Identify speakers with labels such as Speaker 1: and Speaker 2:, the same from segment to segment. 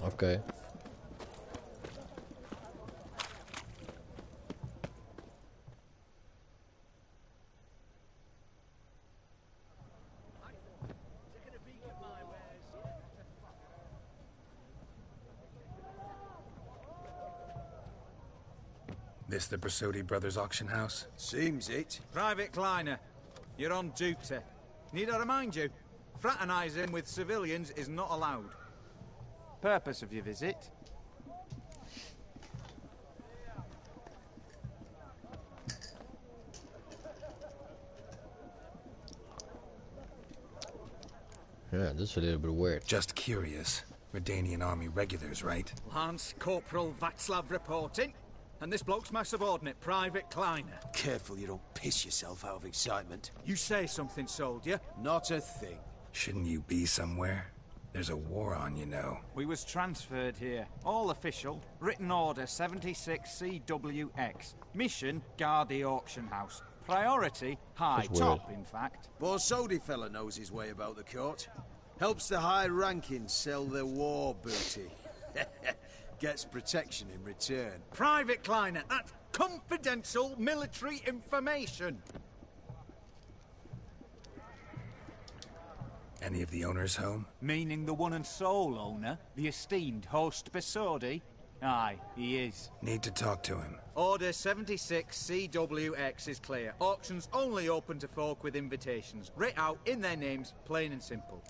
Speaker 1: Okay.
Speaker 2: This the Brasodi Brothers auction house?
Speaker 3: Seems it.
Speaker 4: Private Kleiner, you're on duty. Need I remind you? Fraternizing with civilians is not allowed. Purpose of your visit?
Speaker 1: Yeah, this is a little bit weird.
Speaker 2: Just curious. Redanian army regulars, right?
Speaker 4: Lance Corporal Václav reporting. And this bloke's my subordinate, Private Kleiner.
Speaker 3: Careful you don't piss yourself out of excitement.
Speaker 4: You say something, soldier?
Speaker 3: Not a thing.
Speaker 2: Shouldn't you be somewhere? There's a war on, you know.
Speaker 4: We was transferred here. All official. Written order 76 CWX. Mission, guard the auction house. Priority, high top, in fact.
Speaker 3: Borsodi fella knows his way about the court. Helps the high rankings sell their war booty. Gets protection in return.
Speaker 4: Private Kleiner, that's confidential military information.
Speaker 2: Any of the owners home?
Speaker 4: Meaning the one and sole owner, the esteemed host Besodi? Aye, he is.
Speaker 2: Need to talk to him.
Speaker 4: Order 76 CWX is clear. Auctions only open to folk with invitations. Writ out in their names, plain and simple.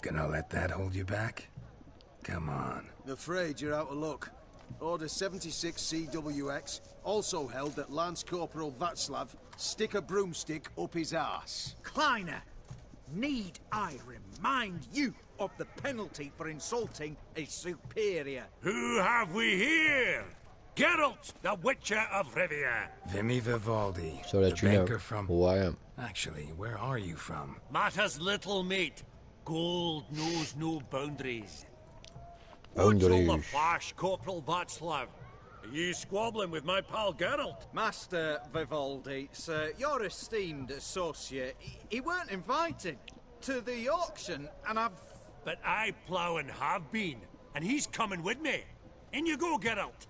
Speaker 2: Gonna let that hold you back? Come on.
Speaker 3: I'm afraid you're out of luck. Order 76 CWX also held that Lance Corporal Václav stick a broomstick up his arse.
Speaker 4: Kleiner, need I remind you of the penalty for insulting a superior?
Speaker 5: Who have we here? Geralt, the Witcher of Rivia.
Speaker 2: Vimy Vivaldi,
Speaker 1: So that
Speaker 2: the
Speaker 1: you know
Speaker 2: banker from...
Speaker 1: who I am.
Speaker 2: Actually, where are you from?
Speaker 5: Matters little, mate. Gold knows no boundaries.
Speaker 1: Boundaries.
Speaker 5: What's all the fash, Corporal Václav? Are you squabbling with my pal Geralt?
Speaker 4: Master Vivaldi, sir, your esteemed associate, he weren't invited to the auction, and I've...
Speaker 5: But I plough and have been, and he's coming with me. In you go, Geralt.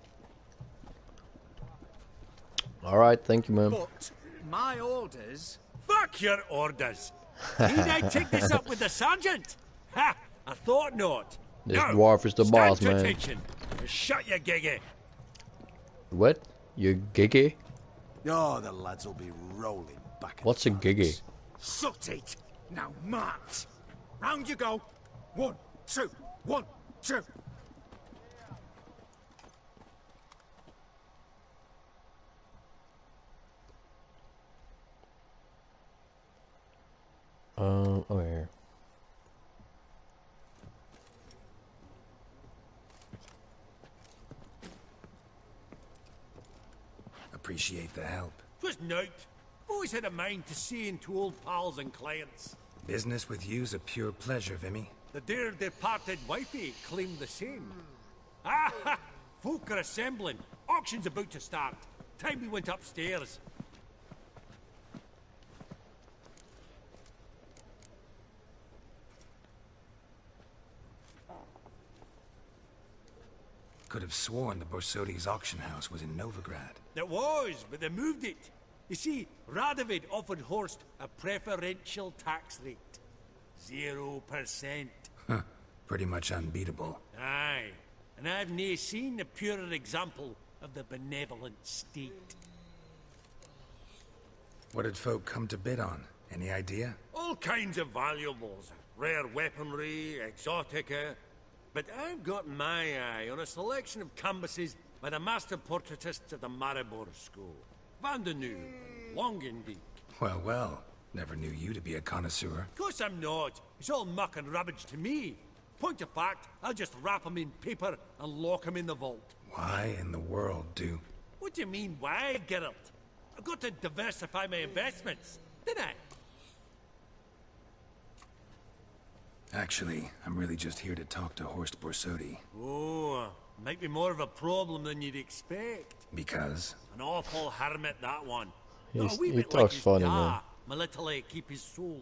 Speaker 1: Alright, thank you, man.
Speaker 4: But my orders...
Speaker 5: Fuck your orders. Need I take this up with the sergeant? Ha! I thought not.
Speaker 1: This
Speaker 5: Now,
Speaker 1: dwarf is the boss,
Speaker 5: stand to
Speaker 1: man.
Speaker 5: attention. Shut your giggy.
Speaker 1: What? You giggy?
Speaker 3: Oh, the lads will be rolling back.
Speaker 1: What's a giggy?
Speaker 4: Sut it! Now march! Round you go! 1, 2, 1, 2!
Speaker 1: Over here.
Speaker 2: Appreciate the help.
Speaker 5: Twas nout. Always had a mind to seeing to old pals and clients.
Speaker 2: Business with you's a pure pleasure, Vimy.
Speaker 5: The dear departed wifey claimed the same. Ah ha! Folk are assembling. Auction's about to start. Time we went upstairs.
Speaker 2: Could have sworn the Borsodi's auction house was in Novigrad.
Speaker 5: It was, but they moved it. You see, Radovid offered Horst a preferential tax rate. 0%.
Speaker 2: Huh. Pretty much unbeatable.
Speaker 5: Aye. And I've nae seen a purer example of the benevolent state.
Speaker 2: What did folk come to bid on? Any idea?
Speaker 5: All kinds of valuables. Rare weaponry, exotica. But I've got my eye on a selection of canvases by the master portraitists of the Maribor School. Van de Nieuw and Longendijk.
Speaker 2: Well, well. Never knew you to be a connoisseur.
Speaker 5: Of course I'm not. It's all muck and rubbish to me. Point of fact, I'll just wrap 'em in paper and lock 'em in the vault.
Speaker 2: Why in the world do...
Speaker 5: What do you mean, why, Geralt? I've got to diversify my investments, didn't I?
Speaker 2: Actually, I'm really just here to talk to Horst Borsodi.
Speaker 5: Oh, might be more of a problem than you'd expect.
Speaker 2: Because?
Speaker 5: An awful hermit, that one.
Speaker 1: He
Speaker 5: Got a wee bit
Speaker 1: talks
Speaker 5: like his
Speaker 1: funny,
Speaker 5: da,
Speaker 1: man.
Speaker 5: my little keep his soul.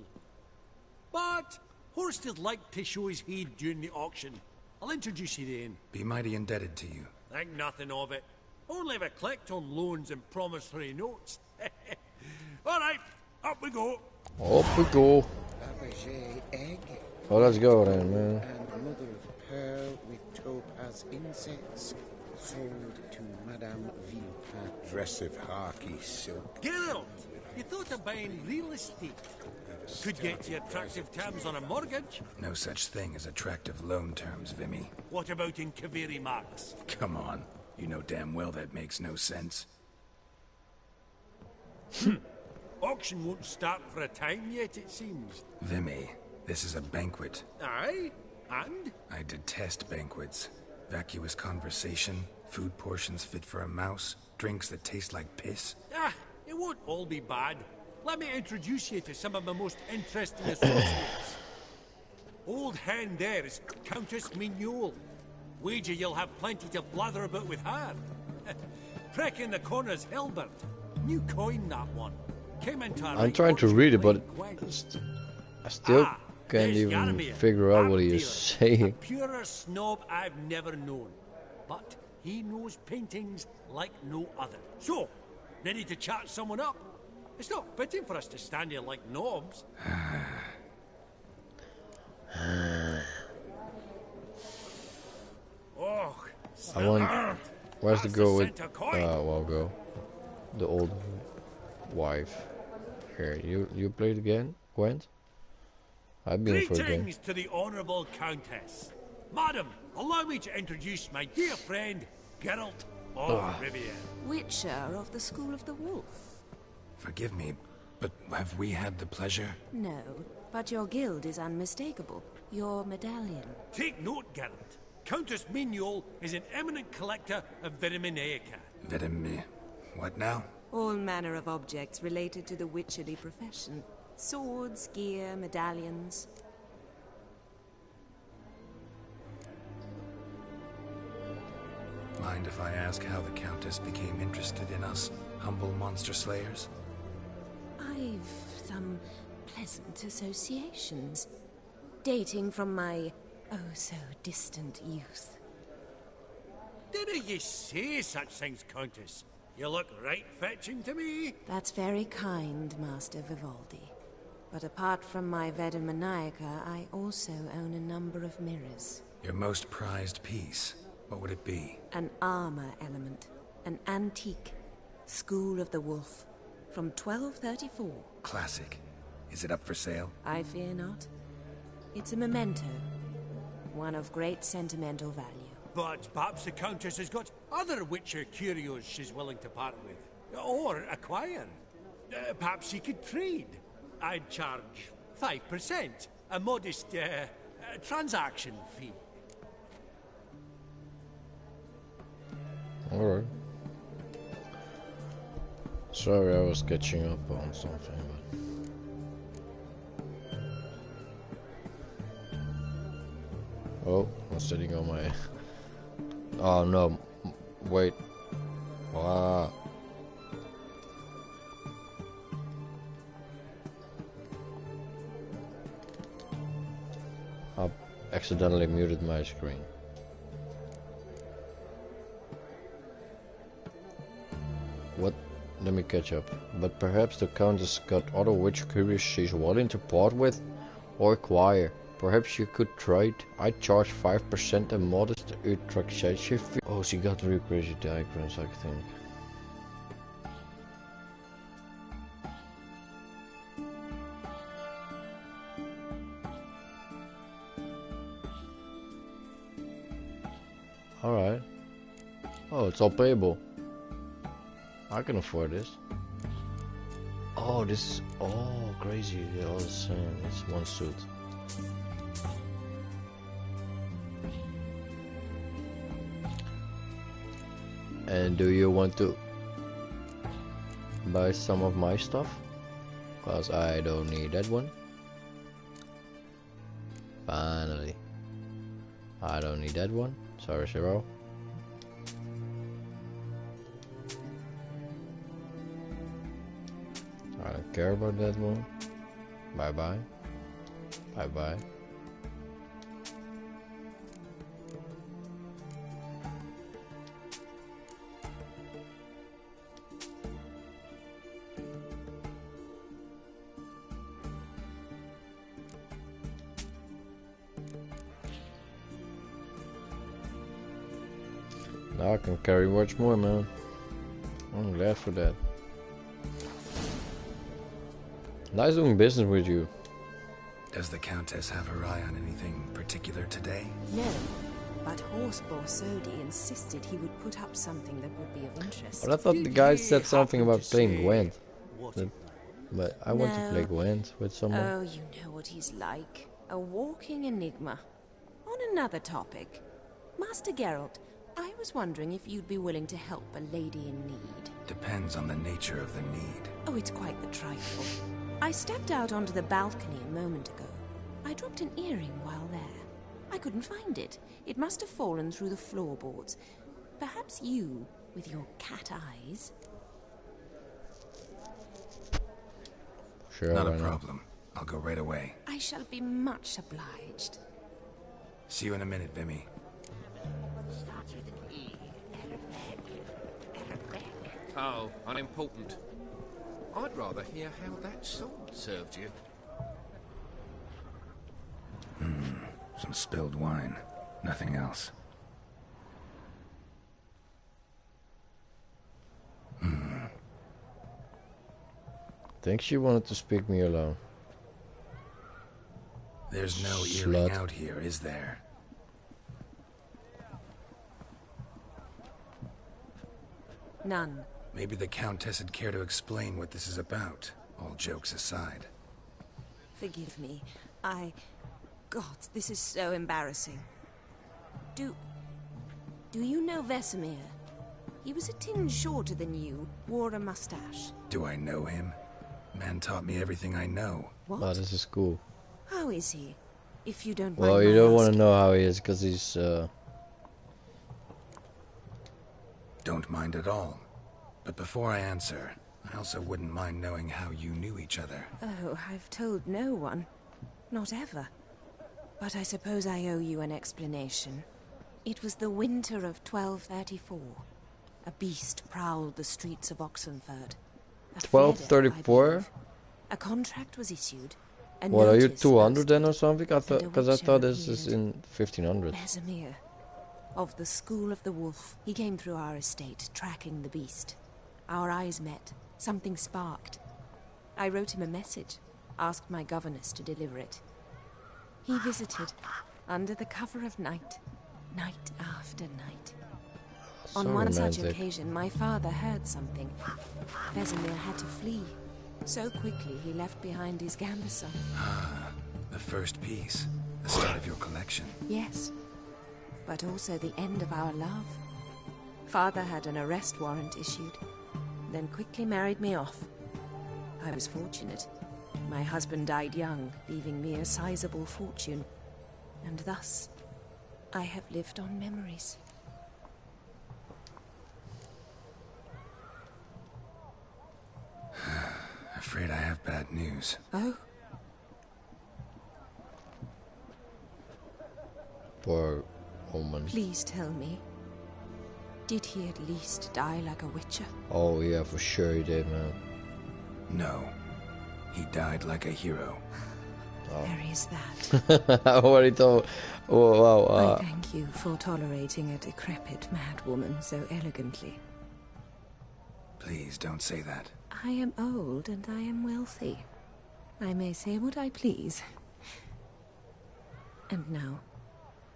Speaker 5: But Horst would like to show his head during the auction. I'll introduce you then.
Speaker 2: Be mighty indebted to you.
Speaker 5: Think nothing of it. Only if I collect on loans and promissory notes. All right, up we go.
Speaker 1: Up we go.
Speaker 6: Fabergé egg
Speaker 1: Oh, let's go then, man.
Speaker 6: and mother of pearl with topaz insects sold to Madame Villepin.
Speaker 7: Dress of harky silk.
Speaker 5: Geralt, you thought of buying real estate? Could get you attractive terms on a mortgage.
Speaker 2: No such thing as attractive loan terms, Vimy.
Speaker 5: What about in Kaviri marks?
Speaker 2: Come on. You know damn well that makes no sense.
Speaker 5: Auction won't start for a time yet, it seems.
Speaker 2: Vimy, this is a banquet.
Speaker 5: Aye, and?
Speaker 2: I detest banquets. Vacuous conversation, food portions fit for a mouse, drinks that taste like piss.
Speaker 5: Ah, it won't all be bad. Let me introduce you to some of my most interesting associates. Old hen there is Countess Mignol. Wager you'll have plenty to blather about with her. Prick in the corner's Hilbert. New coin, that one. Came into our
Speaker 1: I'm trying to read it, but
Speaker 5: gwent.
Speaker 1: I still can't
Speaker 5: there's
Speaker 1: even
Speaker 5: Yaramir,
Speaker 1: figure out
Speaker 5: art
Speaker 1: what he
Speaker 5: dealer.
Speaker 1: is saying.
Speaker 5: A purer snob I've never known. But he knows paintings like no other. So, ready to chat someone up? It's not fitting for us to stand here like knobs. Oh,
Speaker 1: I want. Where's the
Speaker 5: That's
Speaker 1: girl
Speaker 5: the
Speaker 1: with?
Speaker 5: center coin.
Speaker 1: Well, go. The old wife. Here, you played again, Gwent? I've been for a game.
Speaker 5: Greetings to the Honourable Countess. Madam, allow me to introduce my dear friend, Geralt of Rivia.
Speaker 8: Witcher of the School of the Wolf.
Speaker 2: Forgive me, but have we had the pleasure?
Speaker 8: No, but your guild is unmistakable. Your medallion.
Speaker 5: Take note, Geralt. Countess Mignol is an eminent collector of Vitaminaica.
Speaker 2: Vitamin... What now?
Speaker 8: All manner of objects related to the witcherly profession. Swords, gear, medallions.
Speaker 2: Mind if I ask how the Countess became interested in us, humble monster slayers?
Speaker 8: I've some pleasant associations, dating from my oh-so-distant youth.
Speaker 5: Didn't you say such things, Countess? You look right fetching to me.
Speaker 8: That's very kind, Master Vivaldi. But apart from my Vedamaniaca, I also own a number of mirrors.
Speaker 2: Your most prized piece, what would it be?
Speaker 8: An armor element. An antique. School of the Wolf. From 1234.
Speaker 2: Classic. Is it up for sale?
Speaker 8: I fear not. It's a memento. One of great sentimental value.
Speaker 5: But perhaps the Countess has got other Witcher curios she's willing to part with. Or acquire. Perhaps she could trade. I'd charge 5%. A modest transaction fee.
Speaker 1: Alright. Sorry, I was catching up on something, but... Oh, I'm sitting on my... Oh no, wait. Wow. I accidentally muted my screen. What? Let me catch up. But perhaps the Countess got other witch curios she's willing to part with or acquire. Perhaps you could trade. I charge 5% and modest transaction fee. Oh, she got real crazy diagrams, I think. Alright. Oh, it's all payable. I can afford this. Oh, this is all crazy. They're all the same. It's one suit. And do you want to buy some of my stuff? Cause I don't need that one. Finally. I don't need that one. Sorry, Zero. I don't care about that one. Bye bye. Bye bye. Now I can carry much more, man. I'm glad for that. Nice doing business with you.
Speaker 2: Does the Countess have her eye on anything particular today?
Speaker 8: No, but Horseball Sodi insisted he would put up something that would be of interest.
Speaker 1: But I thought the guy said something about playing gwent. But I want to play gwent with someone.
Speaker 8: Oh, you know what he's like. A walking enigma. On another topic, Master Geralt, I was wondering if you'd be willing to help a lady in need.
Speaker 2: Depends on the nature of the need.
Speaker 8: Oh, it's quite the trifle. I stepped out onto the balcony a moment ago. I dropped an earring while there. I couldn't find it. It must have fallen through the floorboards. Perhaps you, with your cat eyes...
Speaker 1: Sure,
Speaker 2: not a problem. I'll go right away.
Speaker 8: I shall be much obliged.
Speaker 2: See you in a minute, Vimy.
Speaker 9: Oh, unimportant. I'd rather hear how that sword served you.
Speaker 2: Some spilled wine. Nothing else.
Speaker 1: Think she wanted to speak me alone.
Speaker 2: There's no
Speaker 1: Slut.
Speaker 2: earring out here, is there?
Speaker 8: None.
Speaker 2: Maybe the Countess would care to explain what this is about, all jokes aside.
Speaker 8: Forgive me. God, this is so embarrassing. Do you know Vesemir? He was a tinge shorter than you, wore a mustache.
Speaker 2: Do I know him? Man taught me everything I know.
Speaker 8: What?
Speaker 1: Oh, this is cool.
Speaker 8: How is he? If you don't
Speaker 1: Well,
Speaker 8: mind
Speaker 1: you
Speaker 8: my
Speaker 1: don't want
Speaker 8: asking.
Speaker 1: to know how he is, because he's,
Speaker 2: Don't mind at all. But before I answer, I also wouldn't mind knowing how you knew each other.
Speaker 8: Oh, I've told no one. Not ever. But I suppose I owe you an explanation. It was the winter of 1234. A beast prowled the streets of Oxenford. A feather, I
Speaker 1: 1234?
Speaker 8: believe. A contract was issued. A
Speaker 1: What, are you
Speaker 8: notice
Speaker 1: 200 then or
Speaker 8: posted,
Speaker 1: something? I thought,
Speaker 8: and a
Speaker 1: because I
Speaker 8: witcher
Speaker 1: thought this is
Speaker 8: appeared.
Speaker 1: in 1500.
Speaker 8: Vesemir, of the School of the Wolf. He came through our estate, tracking the beast. Our eyes met. Something sparked. I wrote him a message, asked my governess to deliver it. He visited, under the cover of night, night after night. On
Speaker 1: So
Speaker 8: one such
Speaker 1: romantic.
Speaker 8: occasion, my father heard something. Vesemir had to flee. So quickly, he left behind his gambeson.
Speaker 2: The first piece. The start of your collection.
Speaker 8: Yes, but also the end of our love. Father had an arrest warrant issued, then quickly married me off. I was fortunate. My husband died young, leaving me a sizable fortune. And thus, I have lived on memories.
Speaker 2: Afraid I have bad news.
Speaker 8: Oh?
Speaker 1: Poor woman.
Speaker 8: Please tell me. Did he at least die like a witcher?
Speaker 1: Oh yeah, for sure he did, man.
Speaker 2: No. He died like a hero.
Speaker 8: There is that.
Speaker 1: I already told. Oh, wow.
Speaker 8: I thank you for tolerating a decrepit madwoman so elegantly.
Speaker 2: Please don't say that.
Speaker 8: I am old and I am wealthy. I may say what I please. And now,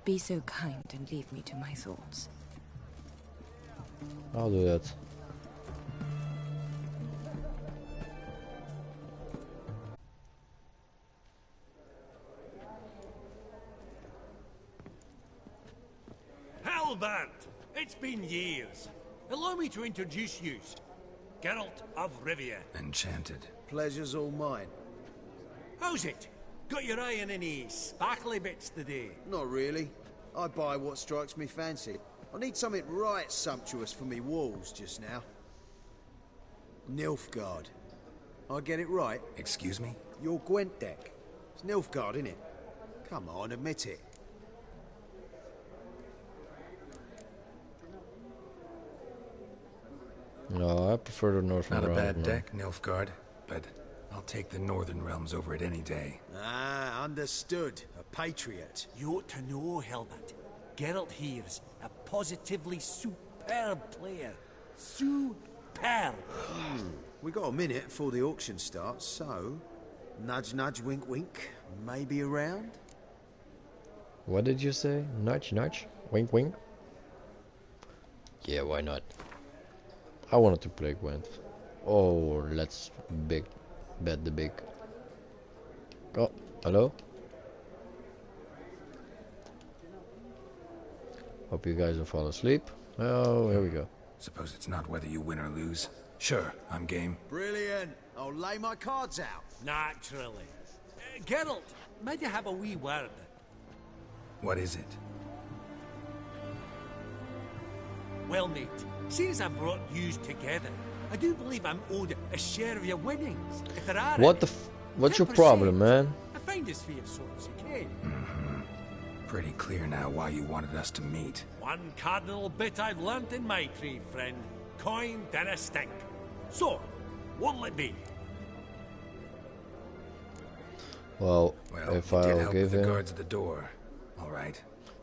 Speaker 8: be so kind and leave me to my thoughts.
Speaker 1: I'll do that.
Speaker 5: Halbert! It's been years. Allow me to introduce you. Geralt of Rivia.
Speaker 2: Enchanted.
Speaker 3: Pleasure's all mine.
Speaker 5: How's it? Got your eye on any sparkly bits today?
Speaker 3: Not really. I buy what strikes me fancy. I need something right sumptuous for me walls just now. Nilfgaard. I get it right?
Speaker 2: Excuse me?
Speaker 3: Your Gwent deck. It's Nilfgaard, innit? Come on, admit it.
Speaker 1: No, I prefer the Northern
Speaker 2: Not a
Speaker 1: Realms,
Speaker 2: bad
Speaker 1: man.
Speaker 2: deck, Nilfgaard, but I'll take the Northern Realms over it any day.
Speaker 3: Ah, understood. A patriot.
Speaker 5: You ought to know, Helmut. Geralt here's a positively superb player. Superb.
Speaker 3: We got a minute before the auction starts, so... Nudge, nudge, wink, wink. Maybe around?
Speaker 1: What did you say? Nudge, nudge? Wink, wink? Yeah, why not? I wanted to play Gwent. Oh, let's bet the big. Oh, hello? Hope you guys don't fall asleep. Oh, here we go.
Speaker 2: Suppose it's not whether you win or lose. Sure, I'm game.
Speaker 3: Brilliant. I'll lay my cards out.
Speaker 5: Naturally. Geralt, might you have a wee word?
Speaker 2: What is it?
Speaker 5: Well, mate, seeing as I brought yous together, I do believe I'm owed a share of your winnings. If there are
Speaker 1: What
Speaker 5: any.
Speaker 1: the what's your
Speaker 5: 10%.
Speaker 1: problem, man?
Speaker 5: I find this for you so as you can.
Speaker 2: Pretty clear now why you wanted us to meet.
Speaker 5: One cardinal bit I've learnt in my trade, friend. Coin dinna stink. So, what'll it be?
Speaker 1: Well,
Speaker 2: Well,
Speaker 1: if
Speaker 2: you did
Speaker 1: I'll
Speaker 2: help
Speaker 1: give
Speaker 2: with the
Speaker 1: him
Speaker 2: guards at the door. All right.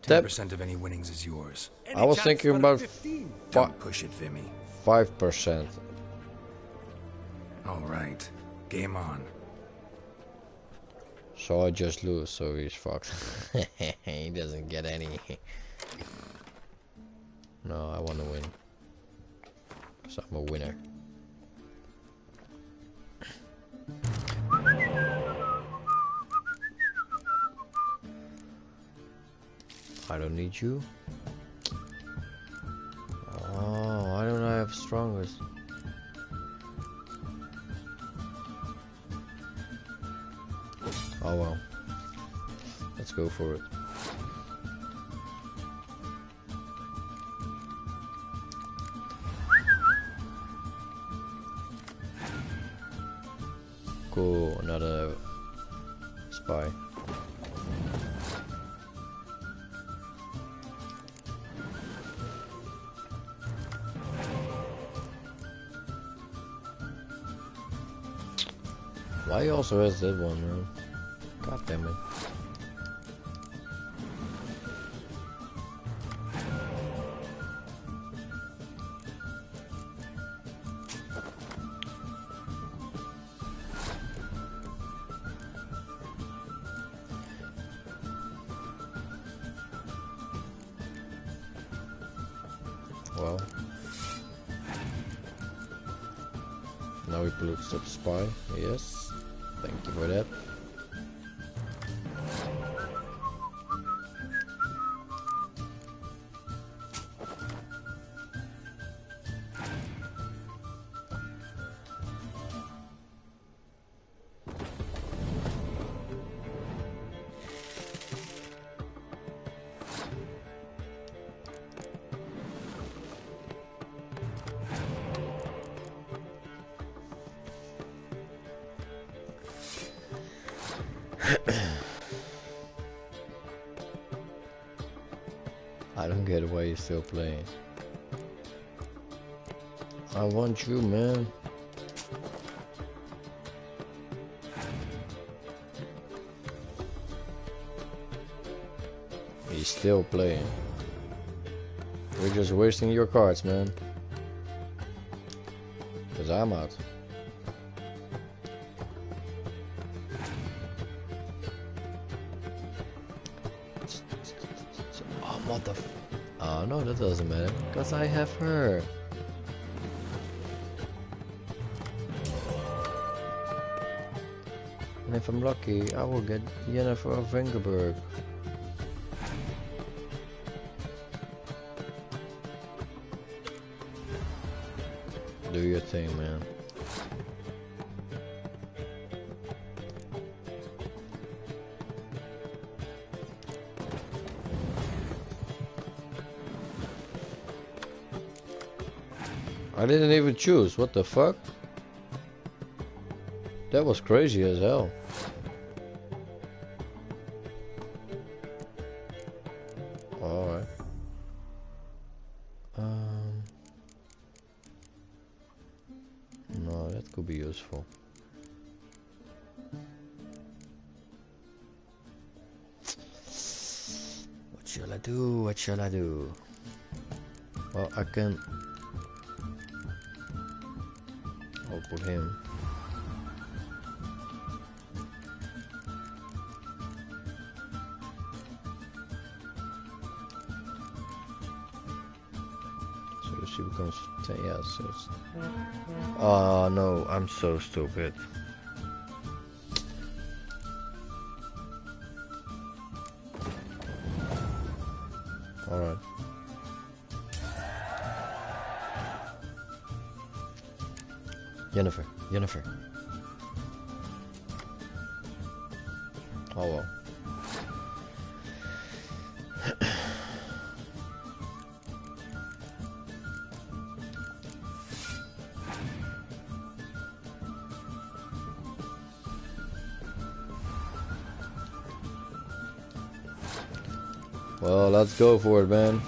Speaker 1: That-
Speaker 2: 10% of any winnings is yours.
Speaker 5: Any
Speaker 1: I was
Speaker 5: chance
Speaker 1: thinking
Speaker 5: for a
Speaker 1: about
Speaker 5: 15?
Speaker 2: Don't push it, Vimy.
Speaker 1: 5%.
Speaker 2: All right. Game on.
Speaker 1: So I just lose, so he's fucked. He doesn't get any. No, I want to win. Because I'm a winner. I don't need you. Oh, why don't I have strongest? Oh well. Let's go for it. Cool, another spy. Why he also has that one, man? God damn it. Well, now we put up spy. Yes, thank you for that. I don't get why you're still playing. I want you, man. He's still playing. You're just wasting your cards, man. Cause I'm out. Oh, what the oh, no, that doesn't matter. Because I have her. And if I'm lucky, I will get Jennifer of Vengerberg. Do your thing, man. I didn't even choose. What the fuck? That was crazy as hell. shall I do? What shall I do? Well, I can... I'll put him. So she becomes 10, yeah, so it's... Oh no, I'm so stupid. Alright. Jennifer. Oh well. Well, let's go for it, man.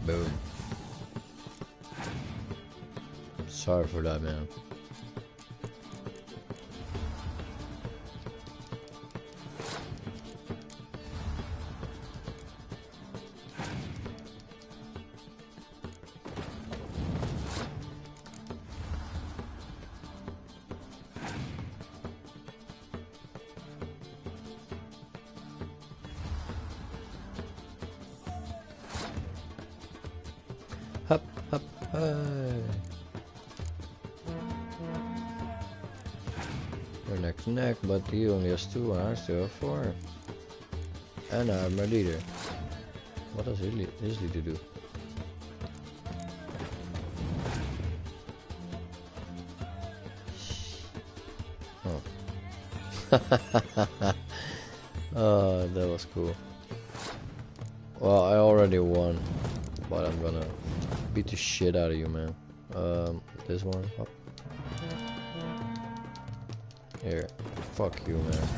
Speaker 1: Boom. Sorry for that, man. Hup, hup, hey. We're neck to neck, but he only has 2 and I still have 4. And I'm my leader. What does his leader do? Oh. Oh, that was cool. Well, I already won, but I'm gonna beat the shit out of you, man. This one. Oh. Here, fuck you, man.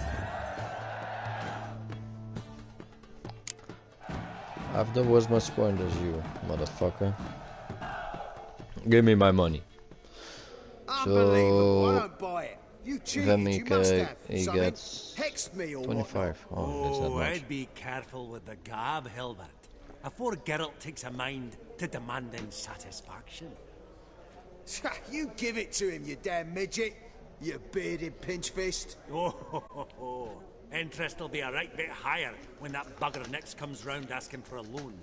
Speaker 1: I have the as much point as you, motherfucker. Give me my money.
Speaker 3: Unbelievable, I
Speaker 1: So,
Speaker 3: don't buy it. You cheated,
Speaker 1: then
Speaker 3: you must have
Speaker 1: he
Speaker 3: something.
Speaker 1: gets
Speaker 3: Hexed me or
Speaker 1: 25. Oh, that's not
Speaker 5: Oh,
Speaker 1: much.
Speaker 5: I'd be careful with the gab, Hilbert. Afore Geralt takes a mind to demanding satisfaction.
Speaker 3: whatnot. You give it to him, you damn midget. You bearded pinchfist.
Speaker 5: Oh. Interest will be a right bit higher when that bugger next comes round asking for a loan.